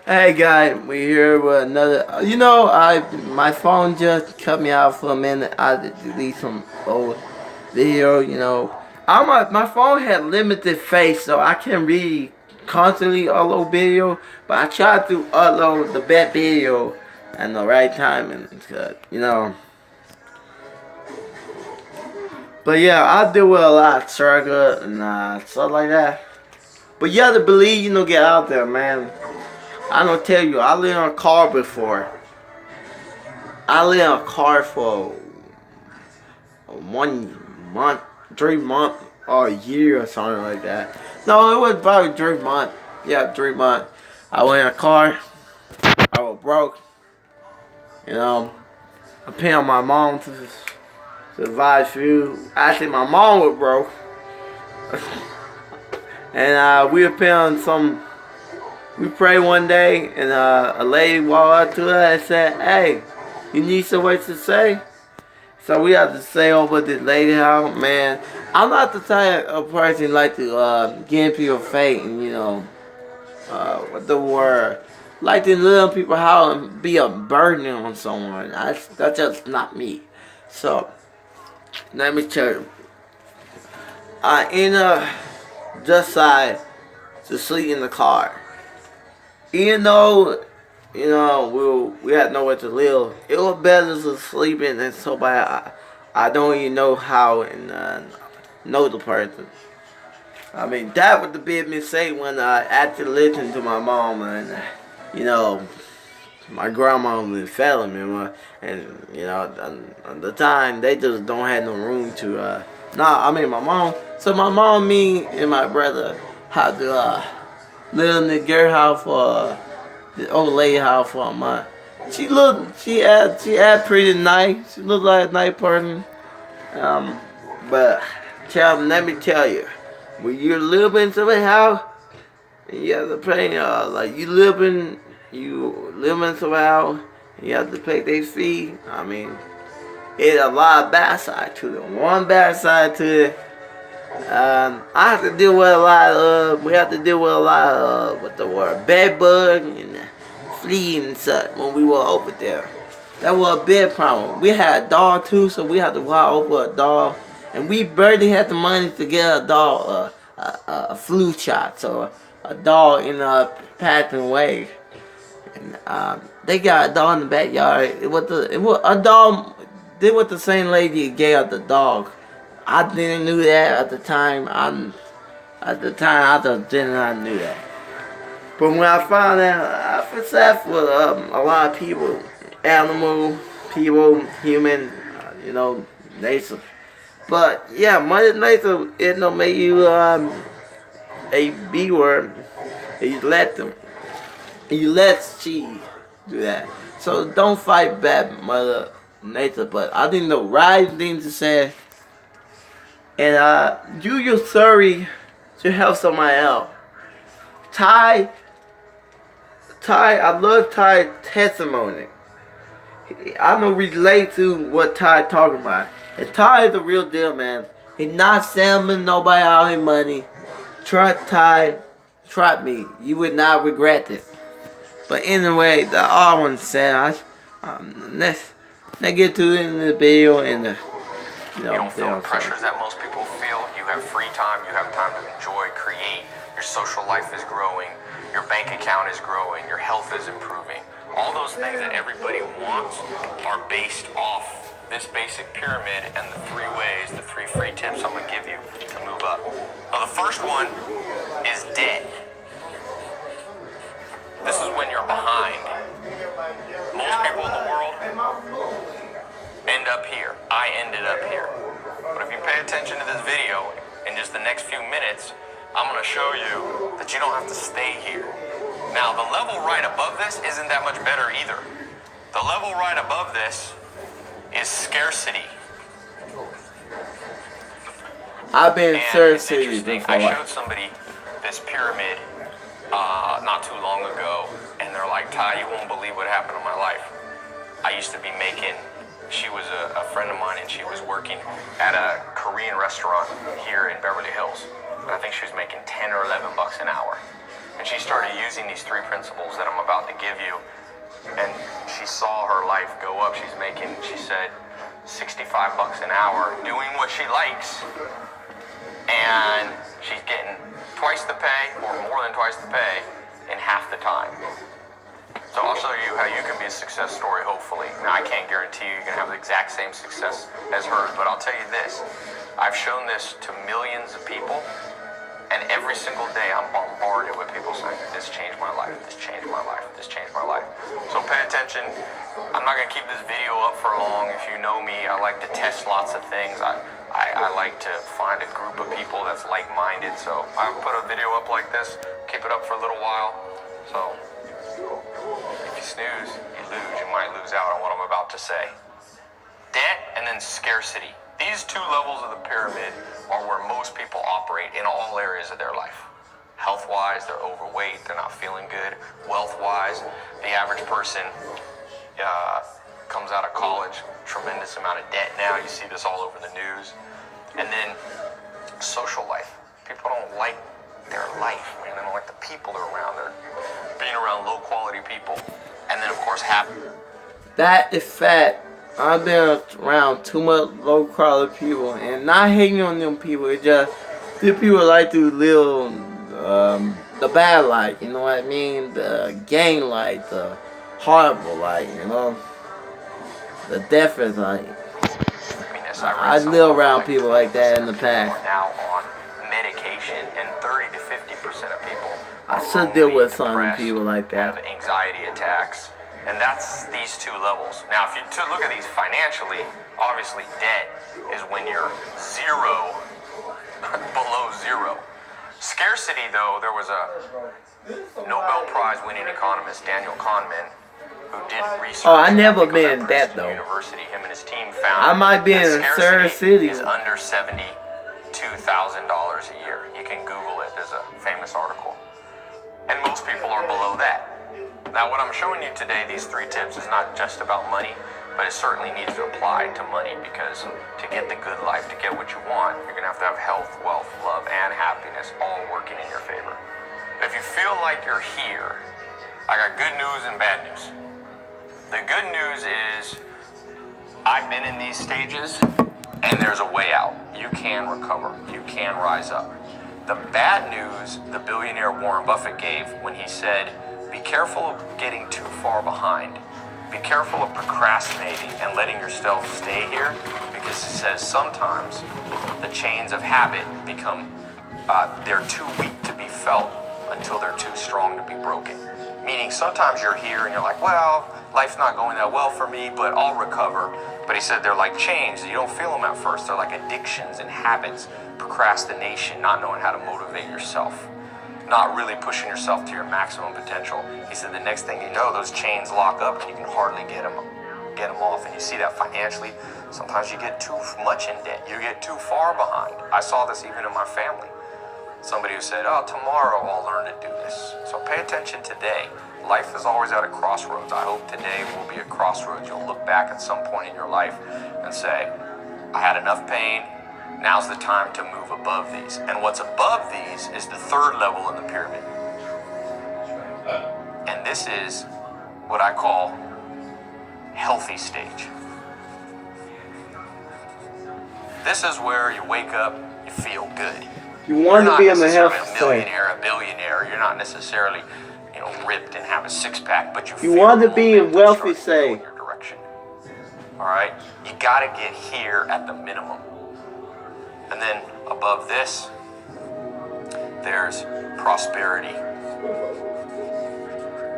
Hey guys, we here with another. My phone just cut me out for a minute. I had to delete some old video. My phone had limited space, so I can't really constantly upload video. But I tried to upload the best video at the right time, and But yeah, I deal with a lot of struggle and stuff like that. But you have to believe, get out there, man. I don't tell you, I lived in a car before. I lived in a car for 1 month, 3 months, or a year or something like that. No, it was probably 3 months. Yeah, 3 months. I went in a car. I was broke. You know, I paid on my mom to survive through. Actually, my mom was broke. And we were paying some. We prayed one day, and a lady walked up to us and said, "Hey, you need somewhere to stay?" So we have to stay over at this lady house. Man, I'm not the type of person like to get into your fate and what the word, like to live in people's house and be a burden on someone. That's just not me. So let me tell you, I ended up just decided to sleep in the car. Even though, we had nowhere to live, it was better to sleeping than somebody I don't even know how and know the person. I mean, that was the big mistake when I actually listened to my mom and, you know, my grandma was failing me. And, at the time, they just don't have no room to, my mom. So my mom, me, and my brother had to, live in the girl house for the old lady house for a month. She had pretty nice. She looked like a nice person. But child, let me tell you, when you live in somebody's house, and you have to pay like you live in somebody's house, and you have to pay their fee. I mean, it's a lot of bad side to it. One bad side to it. I have to deal with a lot of, we have to deal with a lot of, what the word, bed bug and flea and such when we were over there. That was a big problem. We had a dog too, so we had to walk over a dog. And we barely had the money to get a dog a flu shot. So a dog in a passing away. And they got a dog in the backyard. It was a dog. They was the same lady that gave out the dog. I didn't knew that at the time. I just did not knew that. But when I found out, I feel sad for a lot of people, animal, people, human, nature. But yeah, Mother Nature, it don't make you a B word. You let them. You let she do that. So don't fight back, Mother Nature. But I think the right thing to say. And do your sorry to help somebody else. Ty, I love Ty's testimony. I don't relate to what Ty talking about. And Ty is the real deal, man. He not selling nobody out his money. Trust Ty, trust me. You would not regret this. But anyway, the other one said, let's get to the end of the video and you don't feel the pressures that most people feel. You have free time. You have time to enjoy, create. Your social life is growing. Your bank account is growing. Your health is improving. All those things that everybody wants are based off this basic pyramid and the three ways, the three free tips I'm going to give you to move up. Now, the first one is debt. This is when you're behind. Most people in the world end up here. I ended up here. But if you pay attention to this video, in just the next few minutes, I'm going to show you that you don't have to stay here. Now, the level right above this isn't that much better either. The level right above this is scarcity. I've been scarcity before. I showed somebody this pyramid not too long ago, and they're like, Ty, you won't believe what happened in my life. I used to be making... She was a friend of mine, and she was working at a Korean restaurant here in Beverly Hills. And I think she was making 10 or 11 bucks an hour. And she started using these 3 principles that I'm about to give you. And she saw her life go up. She's making, she said, $65 an hour doing what she likes. And she's getting twice the pay, or more than twice the pay, in half the time. So I'll show you how you can be a success story, hopefully. Now, I can't guarantee you're going to have the exact same success as hers, but I'll tell you this. I've shown this to millions of people, and every single day I'm bombarded with people saying, this changed my life, this changed my life, this changed my life. So pay attention. I'm not going to keep this video up for long. If you know me, I like to test lots of things. I like to find a group of people that's like-minded. So I'll put a video up like this, keep it up for a little while. So if you snooze, you lose. You might lose out on what I'm about to say. Debt and then scarcity. These 2 levels of the pyramid are where most people operate in all areas of their life. Health-wise, they're overweight, they're not feeling good. Wealth-wise, the average person comes out of college, tremendous amount of debt now. You see this all over the news. And then social life. People don't like their life, man. They don't like the people they're around. They're being around low-quality people. And then, of course, happiness. That is fact. I've been around too much low quality people, and not hating on them people. It's just these people like to live the bad life. You know what I mean? The gang life, the horrible life. You know, the deafest life. I live around people like that in the past. Now on medication, and 30 to 50% of people. I should deal with some people like that. Have anxiety attacks. And that's these 2 levels. Now, if you look at these financially, obviously debt is when you're zero, below zero. Scarcity, though, there was a Nobel Prize winning economist, Daniel Kahneman, who did research. Oh, I never been in debt, though. University, him and his team found I might be in Surrey City. Is under $72,000 a year. You can Google it. There's a famous article. And most people are below that. Now, what I'm showing you today, these 3 tips, is not just about money, but it certainly needs to apply to money, because to get the good life, to get what you want, you're going to have health, wealth, love, and happiness all working in your favor. If you feel like you're here, I got good news and bad news. The good news is I've been in these stages, and there's a way out. You can recover. You can rise up. The bad news the billionaire Warren Buffett gave when he said, be careful of getting too far behind. Be careful of procrastinating and letting yourself stay here, because it says sometimes the chains of habit become, they're too weak to be felt until they're too strong to be broken. Meaning sometimes you're here and you're like, well, life's not going that well for me, but I'll recover. But he said they're like chains. You don't feel them at first. They're like addictions and habits, procrastination, not knowing how to motivate yourself, not really pushing yourself to your maximum potential. He said the next thing you know, those chains lock up and you can hardly get them off. And you see that financially. Sometimes you get too much in debt. You get too far behind. I saw this even in my family. Somebody who said, oh, tomorrow I'll learn to do this. So pay attention today. Life is always at a crossroads. I hope today will be a crossroads. You'll look back at some point in your life and say, I had enough pain. Now's the time to move above these. And what's above these is the 3rd level in the pyramid. And this is what I call healthy stage. This is where you wake up, you feel good. You want to be in the health stage. A billionaire. You're not necessarily, ripped and have a six-pack, but you want to be in wealthy stage. Your direction. All right, you got to get here at the minimum, and then above this, there's prosperity.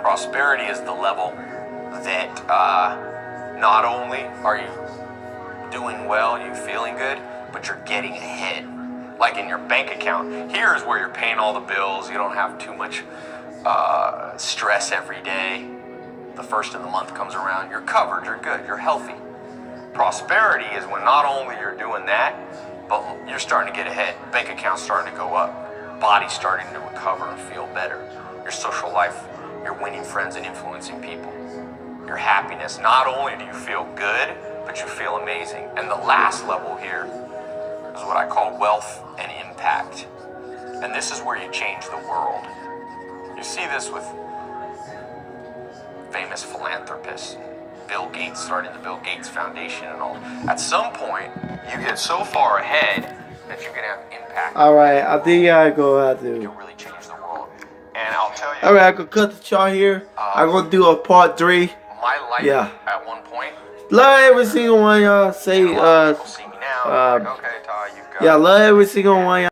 Prosperity is the level that not only are you doing well, you feeling good, but you're getting ahead. Like in your bank account, here is where you're paying all the bills. You don't have too much stress every day. The first of the month comes around, you're covered, you're good, you're healthy. Prosperity is when not only you're doing that, but you're starting to get ahead. Bank account's starting to go up. Body's starting to recover and feel better. Your social life, you're winning friends and influencing people. Your happiness, not only do you feel good, but you feel amazing. And the last level here is what I call wealth and impact. And this is where you change the world. You see this with famous philanthropists. Bill Gates starting the Bill Gates Foundation and all. At some point, you get so far ahead that you can have impact. Alright, I think I go have to. You'll really change the world. And I'll tell you. Alright, I could cut the chart here. I'm gonna do a part 3. My life at one point. Love every single one y'all. Say people see me now, like, okay, Ty, you've got love every single one y'all.